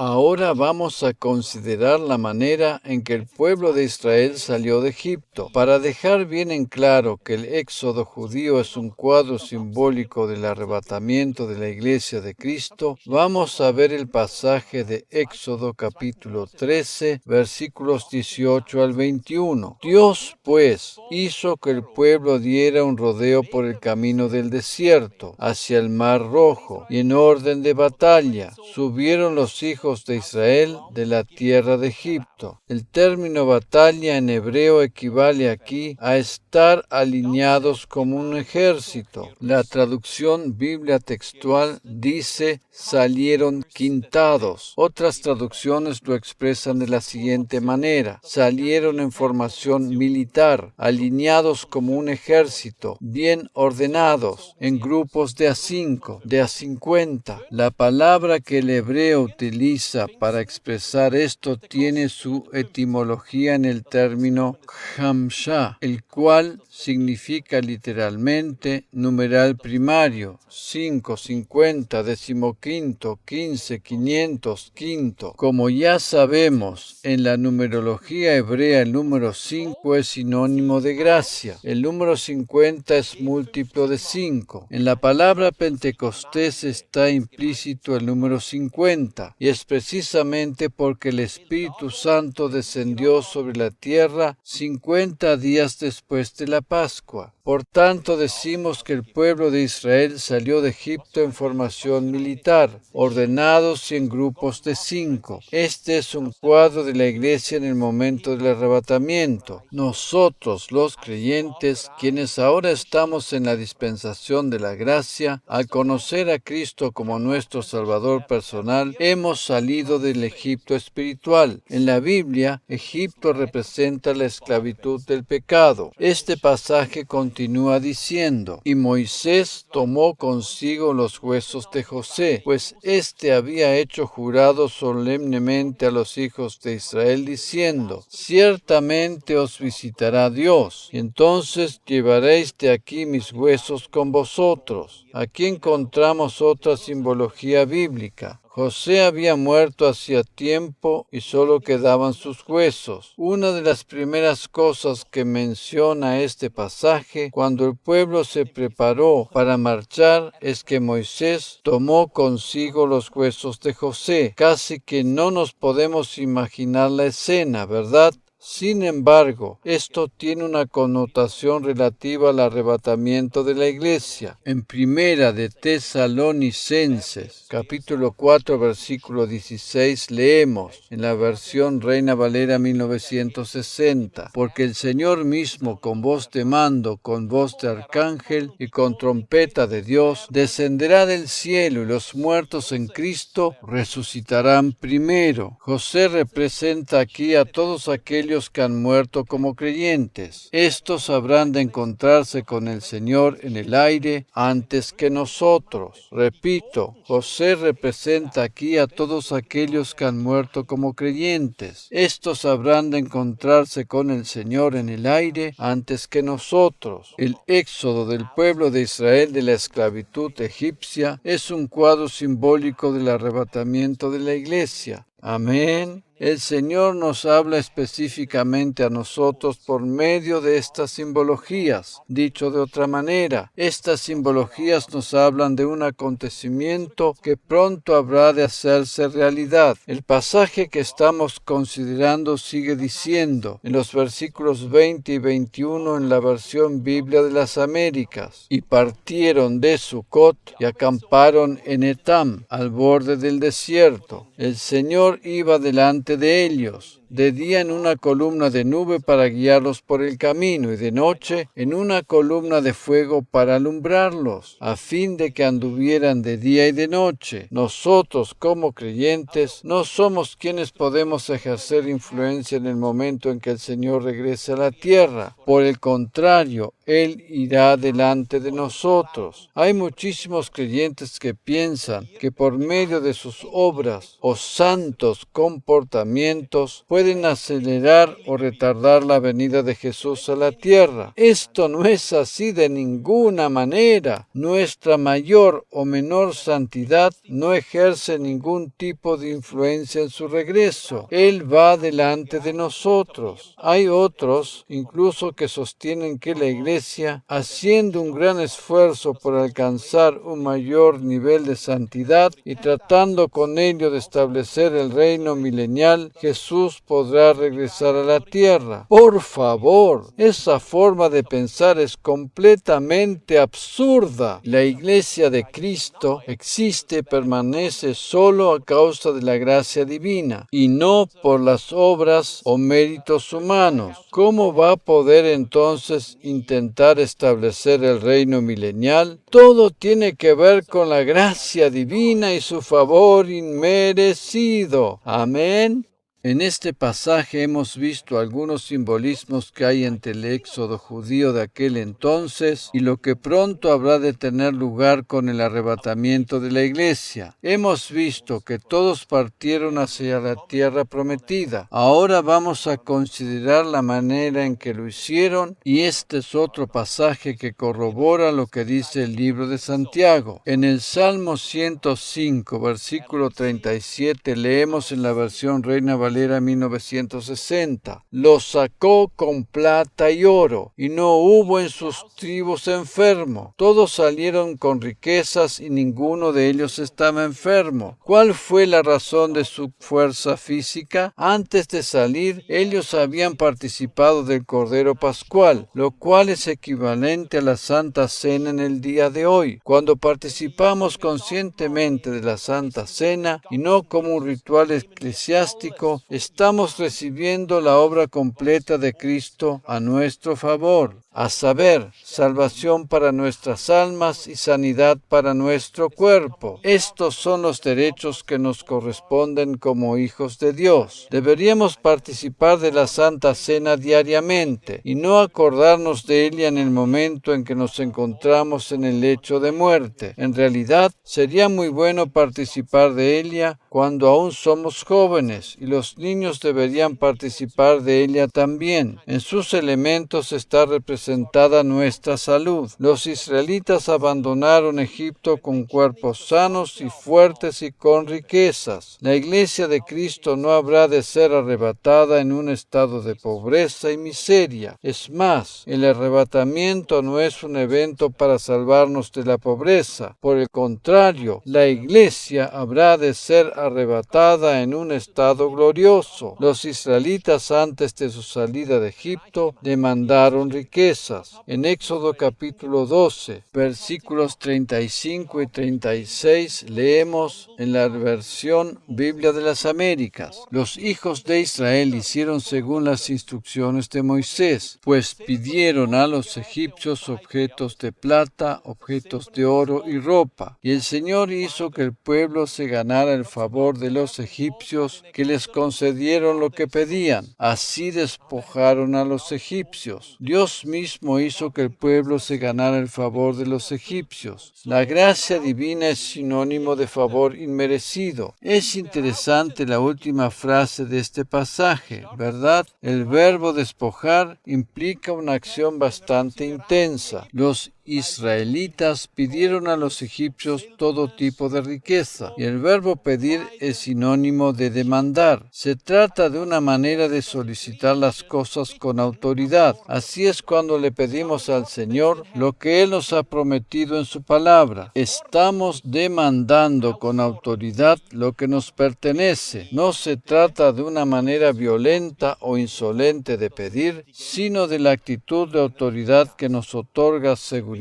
Ahora vamos a considerar la manera en que el pueblo de Israel salió de Egipto. Para dejar bien en claro que el éxodo judío es un cuadro simbólico del arrebatamiento de la Iglesia de Cristo, vamos a ver el pasaje de Éxodo capítulo 13, versículos 18 al 21. Dios, pues, hizo que el pueblo diera un rodeo por el camino del desierto, hacia el Mar Rojo, y en orden de batalla subieron los hijos de Israel de la tierra de Egipto. El término batalla en hebreo equivale aquí a estar alineados como un ejército. La traducción Biblia textual dice salieron quintados. Otras traducciones lo expresan de la siguiente manera: salieron en formación militar, alineados como un ejército, bien ordenados, en grupos de a 5, de a 50. La palabra que el hebreo utiliza para expresar esto tiene su etimología en el término Hamshah, el cual significa literalmente numeral primario, 5, 50, decimoquinto, 15, 500, quinto. Como ya sabemos, en la numerología hebrea el número 5 es sinónimo de gracia. El número 50 es múltiplo de 5. En la palabra Pentecostés está implícito el número 50, y es precisamente porque el Espíritu Santo descendió sobre la tierra 50 días después de la Pascua. Por tanto, decimos que el pueblo de Israel salió de Egipto en formación militar, ordenados y en grupos de 5. Este es un cuadro de la Iglesia en el momento del arrebatamiento. Nosotros, los creyentes, quienes ahora estamos en la dispensación de la gracia, al conocer a Cristo como nuestro Salvador personal, hemos salido del Egipto espiritual. En la Biblia, Egipto representa la esclavitud del pecado. Este pasaje continúa diciendo: y Moisés tomó consigo los huesos de José, pues éste había hecho jurado solemnemente a los hijos de Israel, diciendo: ciertamente os visitará Dios, y entonces llevaréis de aquí mis huesos con vosotros. Aquí encontramos otra simbología bíblica. José había muerto hacía tiempo y solo quedaban sus huesos. Una de las primeras cosas que menciona este pasaje cuando el pueblo se preparó para marchar es que Moisés tomó consigo los huesos de José. Casi que no nos podemos imaginar la escena, ¿verdad? Sin embargo, esto tiene una connotación relativa al arrebatamiento de la Iglesia. En Primera de Tesalonicenses, capítulo 4, versículo 16, leemos, en la versión Reina Valera 1960, porque el Señor mismo, con voz de mando, con voz de arcángel y con trompeta de Dios, descenderá del cielo, y los muertos en Cristo resucitarán primero. José representa aquí a todos aquellos que han muerto como creyentes. Estos habrán de encontrarse con el Señor en el aire antes que nosotros. Repito, José representa aquí a todos aquellos que han muerto como creyentes. Estos habrán de encontrarse con el Señor en el aire antes que nosotros. El éxodo del pueblo de Israel de la esclavitud egipcia es un cuadro simbólico del arrebatamiento de la Iglesia. Amén. El Señor nos habla específicamente a nosotros por medio de estas simbologías. Dicho de otra manera, estas simbologías nos hablan de un acontecimiento que pronto habrá de hacerse realidad. El pasaje que estamos considerando sigue diciendo, en los versículos 20 y 21 en la versión Biblia de las Américas: y partieron de Sucot y acamparon en Etam, al borde del desierto. El Señor iba delante de ellos, de día en una columna de nube para guiarlos por el camino, y de noche en una columna de fuego para alumbrarlos, a fin de que anduvieran de día y de noche. Nosotros, como creyentes, no somos quienes podemos ejercer influencia en el momento en que el Señor regrese a la tierra. Por el contrario, Él irá delante de nosotros. Hay muchísimos creyentes que piensan que por medio de sus obras o santos comportamientos pueden pueden acelerar o retardar la venida de Jesús a la tierra. Esto no es así de ninguna manera. Nuestra mayor o menor santidad no ejerce ningún tipo de influencia en su regreso. Él va delante de nosotros. Hay otros, incluso, que sostienen que la Iglesia, haciendo un gran esfuerzo por alcanzar un mayor nivel de santidad y tratando con ello de establecer el reino milenial, Jesús podrá regresar a la tierra. Por favor, esa forma de pensar es completamente absurda. La Iglesia de Cristo existe y permanece solo a causa de la gracia divina y no por las obras o méritos humanos. ¿Cómo va a poder entonces intentar establecer el reino milenial? Todo tiene que ver con la gracia divina y su favor inmerecido. Amén. En este pasaje hemos visto algunos simbolismos que hay entre el éxodo judío de aquel entonces y lo que pronto habrá de tener lugar con el arrebatamiento de la Iglesia. Hemos visto que todos partieron hacia la tierra prometida. Ahora vamos a considerar la manera en que lo hicieron, y este es otro pasaje que corrobora lo que dice el libro de Santiago. En el Salmo 105, versículo 37, leemos en la versión Reina Valera 1960. Los sacó con plata y oro, y no hubo en sus tribus enfermo. Todos salieron con riquezas y ninguno de ellos estaba enfermo. ¿Cuál fue la razón de su fuerza física? Antes de salir, ellos habían participado del Cordero Pascual, lo cual es equivalente a la Santa Cena en el día de hoy. Cuando participamos conscientemente de la Santa Cena y no como un ritual eclesiástico, estamos recibiendo la obra completa de Cristo a nuestro favor, a saber, salvación para nuestras almas y sanidad para nuestro cuerpo. Estos son los derechos que nos corresponden como hijos de Dios. Deberíamos participar de la Santa Cena diariamente y no acordarnos de ella en el momento en que nos encontramos en el lecho de muerte. En realidad, sería muy bueno participar de ella cuando aún somos jóvenes, y los niños deberían participar de ella también. En sus elementos está representada nuestra salud. Los israelitas abandonaron Egipto con cuerpos sanos y fuertes y con riquezas. La Iglesia de Cristo no habrá de ser arrebatada en un estado de pobreza y miseria. Es más, el arrebatamiento no es un evento para salvarnos de la pobreza. Por el contrario, la Iglesia habrá de ser arrebatada en un estado glorioso. Los israelitas, antes de su salida de Egipto, demandaron riquezas. En Éxodo capítulo 12, versículos 35 y 36, leemos en la versión Biblia de las Américas: los hijos de Israel hicieron según las instrucciones de Moisés, pues pidieron a los egipcios objetos de plata, objetos de oro y ropa. Y el Señor hizo que el pueblo se ganara el favor de los egipcios, que les concedieron lo que pedían. Así despojaron a los egipcios. Dios mismo hizo que el pueblo se ganara el favor de los egipcios. La gracia divina es sinónimo de favor inmerecido. Es interesante la última frase de este pasaje, ¿verdad? El verbo despojar implica una acción bastante intensa. Los israelitas pidieron a los egipcios todo tipo de riqueza, y el verbo pedir es sinónimo de demandar. Se trata de una manera de solicitar las cosas con autoridad. Así es cuando le pedimos al Señor lo que Él nos ha prometido en su palabra. Estamos demandando con autoridad lo que nos pertenece. No se trata de una manera violenta o insolente de pedir, sino de la actitud de autoridad que nos otorga seguridad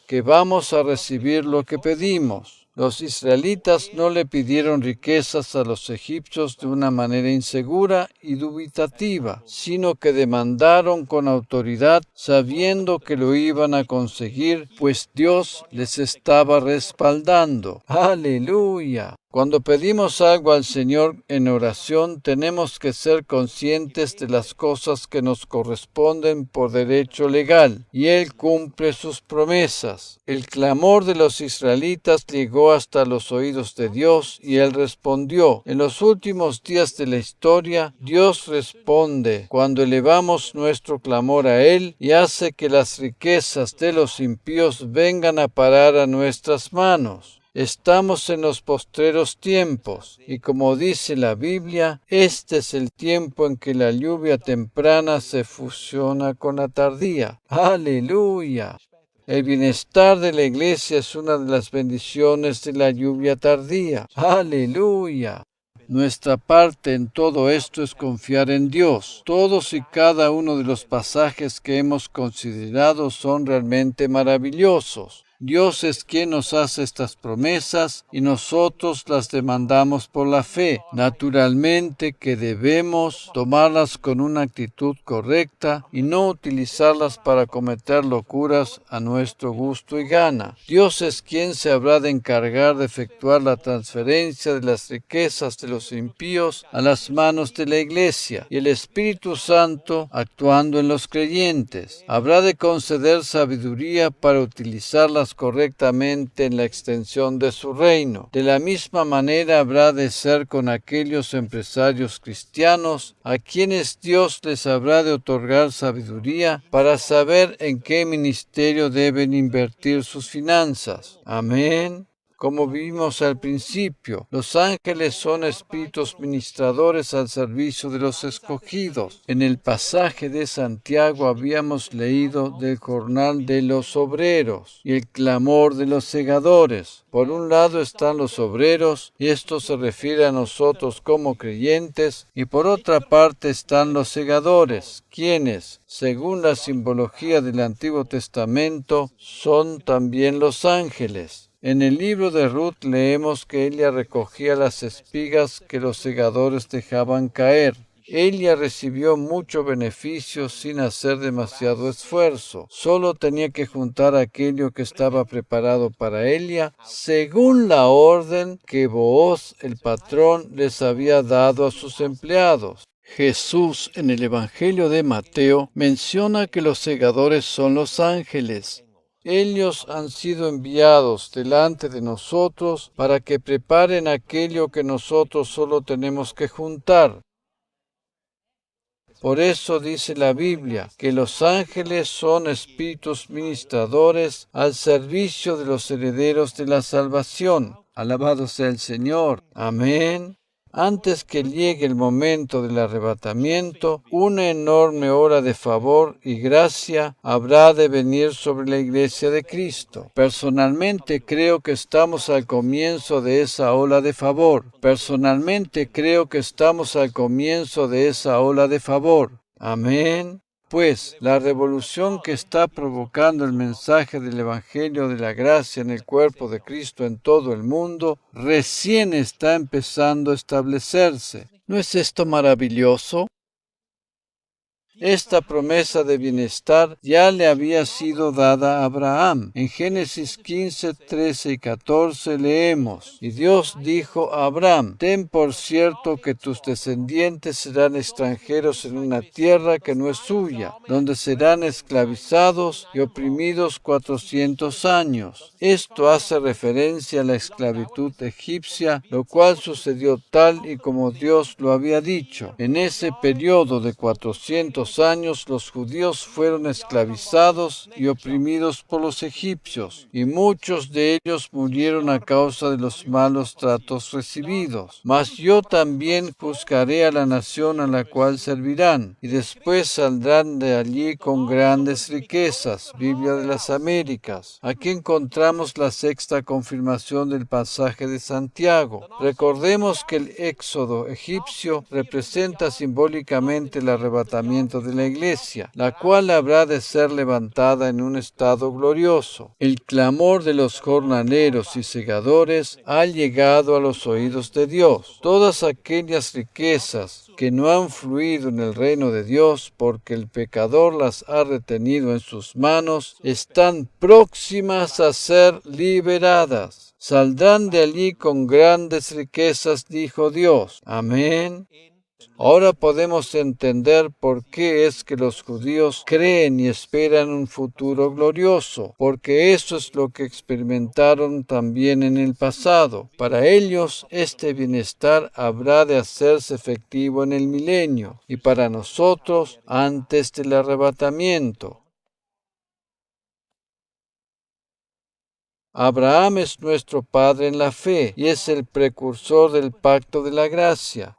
que vamos a recibir lo que pedimos. Los israelitas no le pidieron riquezas a los egipcios de una manera insegura y dubitativa, sino que demandaron con autoridad, sabiendo que lo iban a conseguir, pues Dios les estaba respaldando. ¡Aleluya! Cuando pedimos algo al Señor en oración, tenemos que ser conscientes de las cosas que nos corresponden por derecho legal, y Él cumple sus promesas. El clamor de los israelitas llegó hasta los oídos de Dios, y Él respondió. En los últimos días de la historia, Dios responde cuando elevamos nuestro clamor a Él y hace que las riquezas de los impíos vengan a parar a nuestras manos. Estamos en los postreros tiempos, y como dice la Biblia, este es el tiempo en que la lluvia temprana se fusiona con la tardía. ¡Aleluya! El bienestar de la iglesia es una de las bendiciones de la lluvia tardía. ¡Aleluya! Nuestra parte en todo esto es confiar en Dios. Todos y cada uno de los pasajes que hemos considerado son realmente maravillosos. Dios es quien nos hace estas promesas y nosotros las demandamos por la fe. Naturalmente que debemos tomarlas con una actitud correcta y no utilizarlas para cometer locuras a nuestro gusto y gana. Dios es quien se habrá de encargar de efectuar la transferencia de las riquezas de los impíos a las manos de la Iglesia, y el Espíritu Santo, actuando en los creyentes, habrá de conceder sabiduría para utilizarlas correctamente en la extensión de su reino. De la misma manera habrá de ser con aquellos empresarios cristianos a quienes Dios les habrá de otorgar sabiduría para saber en qué ministerio deben invertir sus finanzas. Amén. Como vimos al principio, los ángeles son espíritus ministradores al servicio de los escogidos. En el pasaje de Santiago habíamos leído del jornal de los obreros y el clamor de los segadores. Por un lado están los obreros, y esto se refiere a nosotros como creyentes, y por otra parte están los segadores, quienes, según la simbología del Antiguo Testamento, son también los ángeles. En el libro de Ruth leemos que ella recogía las espigas que los segadores dejaban caer. Ella recibió mucho beneficio sin hacer demasiado esfuerzo. Solo tenía que juntar aquello que estaba preparado para ella, según la orden que Booz, el patrón, les había dado a sus empleados. Jesús, en el Evangelio de Mateo, menciona que los segadores son los ángeles. Ellos han sido enviados delante de nosotros para que preparen aquello que nosotros solo tenemos que juntar. Por eso dice la Biblia que los ángeles son espíritus ministradores al servicio de los herederos de la salvación. Alabado sea el Señor. Amén. Antes que llegue el momento del arrebatamiento, una enorme hora de favor y gracia habrá de venir sobre la Iglesia de Cristo. Personalmente creo que estamos al comienzo de esa ola de favor. Amén. Pues la revolución que está provocando el mensaje del Evangelio de la Gracia en el cuerpo de Cristo en todo el mundo recién está empezando a establecerse. ¿No es esto maravilloso? Esta promesa de bienestar ya le había sido dada a Abraham. En Génesis 15, 13 y 14 leemos: Y Dios dijo a Abraham: Ten por cierto que tus descendientes serán extranjeros en una tierra que no es suya, donde serán esclavizados y oprimidos 400 años. Esto hace referencia a la esclavitud egipcia, lo cual sucedió tal y como Dios lo había dicho. En ese periodo de 400 años los judíos fueron esclavizados y oprimidos por los egipcios, y muchos de ellos murieron a causa de los malos tratos recibidos. Mas yo también juzgaré a la nación a la cual servirán, y después saldrán de allí con grandes riquezas. Biblia de las Américas. Aquí encontramos la sexta confirmación del pasaje de Santiago. Recordemos que el éxodo egipcio representa simbólicamente el arrebatamiento nacimiento de la Iglesia, la cual habrá de ser levantada en un estado glorioso. El clamor de los jornaleros y segadores ha llegado a los oídos de Dios. Todas aquellas riquezas que no han fluido en el reino de Dios porque el pecador las ha retenido en sus manos, están próximas a ser liberadas. Saldrán de allí con grandes riquezas, dijo Dios. Amén. Ahora podemos entender por qué es que los judíos creen y esperan un futuro glorioso, porque eso es lo que experimentaron también en el pasado. Para ellos, este bienestar habrá de hacerse efectivo en el milenio, y para nosotros, antes del arrebatamiento. Abraham es nuestro padre en la fe y es el precursor del pacto de la gracia.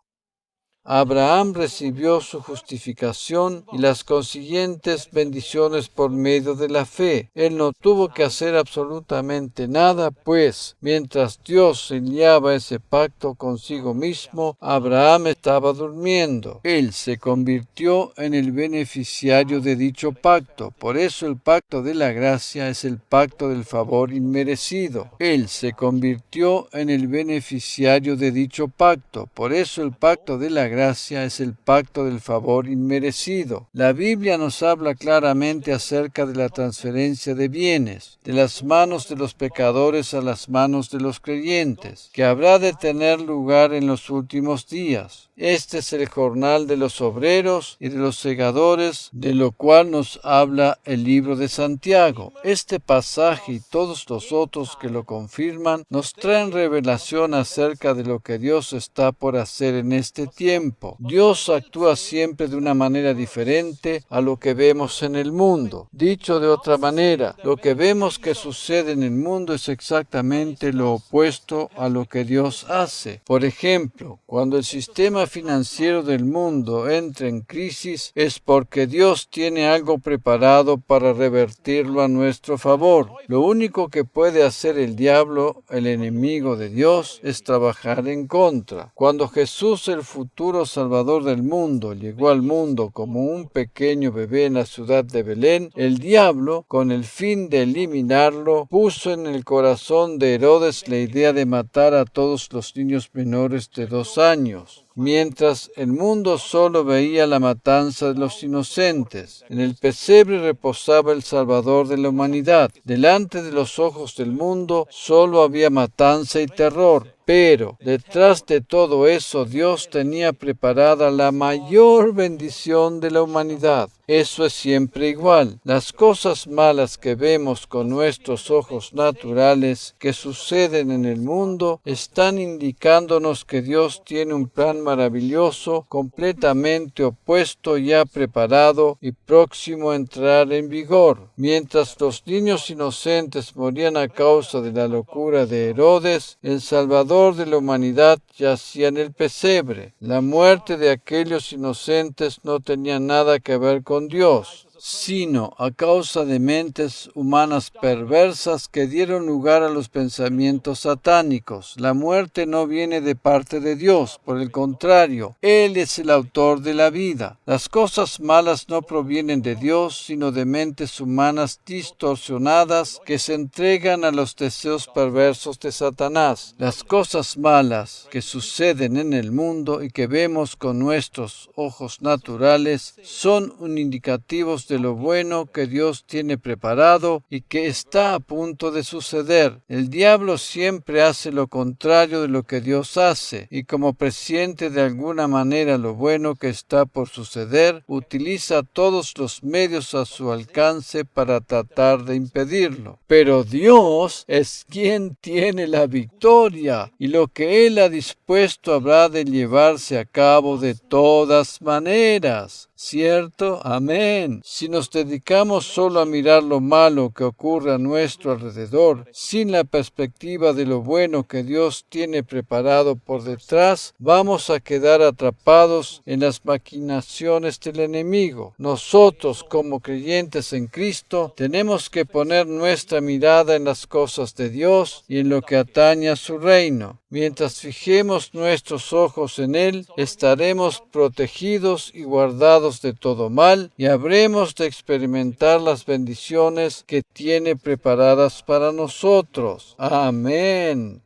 Abraham recibió su justificación y las consiguientes bendiciones por medio de la fe. Él no tuvo que hacer absolutamente nada, pues mientras Dios sellaba ese pacto consigo mismo, Abraham estaba durmiendo. Él se convirtió en el beneficiario de dicho pacto. Por eso el pacto de la gracia es el pacto del favor inmerecido. Él se convirtió en el beneficiario de dicho pacto. Por eso el pacto de la gracia es el pacto del favor inmerecido. La Biblia nos habla claramente acerca de la transferencia de bienes, de las manos de los pecadores a las manos de los creyentes, que habrá de tener lugar en los últimos días. Este es el jornal de los obreros y de los segadores, de lo cual nos habla el libro de Santiago. Este pasaje y todos los otros que lo confirman nos traen revelación acerca de lo que Dios está por hacer en este tiempo. Dios actúa siempre de una manera diferente a lo que vemos en el mundo. Dicho de otra manera, lo que vemos que sucede en el mundo es exactamente lo opuesto a lo que Dios hace. Por ejemplo, cuando el sistema financiero del mundo entra en crisis, es porque Dios tiene algo preparado para revertirlo a nuestro favor. Lo único que puede hacer el diablo, el enemigo de Dios, es trabajar en contra. Cuando Jesús, el futuro Salvador del mundo, llegó al mundo como un pequeño bebé en la ciudad de Belén, el diablo, con el fin de eliminarlo, puso en el corazón de Herodes la idea de matar a todos los niños menores de 2 años. Mientras el mundo solo veía la matanza de los inocentes. En el pesebre reposaba el Salvador de la humanidad. Delante de los ojos del mundo solo había matanza y terror. Pero detrás de todo eso Dios tenía preparada la mayor bendición de la humanidad. Eso es siempre igual. Las cosas malas que vemos con nuestros ojos naturales que suceden en el mundo están indicándonos que Dios tiene un plan maravilloso, completamente opuesto, ya preparado y próximo a entrar en vigor. Mientras los niños inocentes morían a causa de la locura de Herodes, el Salvador de la humanidad yacía en el pesebre. La muerte de aquellos inocentes no tenía nada que ver con Dios, sino a causa de mentes humanas perversas que dieron lugar a los pensamientos satánicos. La muerte no viene de parte de Dios, por el contrario, Él es el autor de la vida. Las cosas malas no provienen de Dios, sino de mentes humanas distorsionadas que se entregan a los deseos perversos de Satanás. Las cosas malas que suceden en el mundo y que vemos con nuestros ojos naturales son indicativos de lo bueno que Dios tiene preparado y que está a punto de suceder. El diablo siempre hace lo contrario de lo que Dios hace, y como presiente de alguna manera lo bueno que está por suceder, utiliza todos los medios a su alcance para tratar de impedirlo. Pero Dios es quien tiene la victoria, y lo que Él ha dispuesto habrá de llevarse a cabo de todas maneras. ¿Cierto? Amén. Si nos dedicamos solo a mirar lo malo que ocurre a nuestro alrededor, sin la perspectiva de lo bueno que Dios tiene preparado por detrás, vamos a quedar atrapados en las maquinaciones del enemigo. Nosotros, como creyentes en Cristo, tenemos que poner nuestra mirada en las cosas de Dios y en lo que atañe a su reino. Mientras fijemos nuestros ojos en Él, estaremos protegidos y guardados de todo mal y habremos de experimentar las bendiciones que tiene preparadas para nosotros. Amén.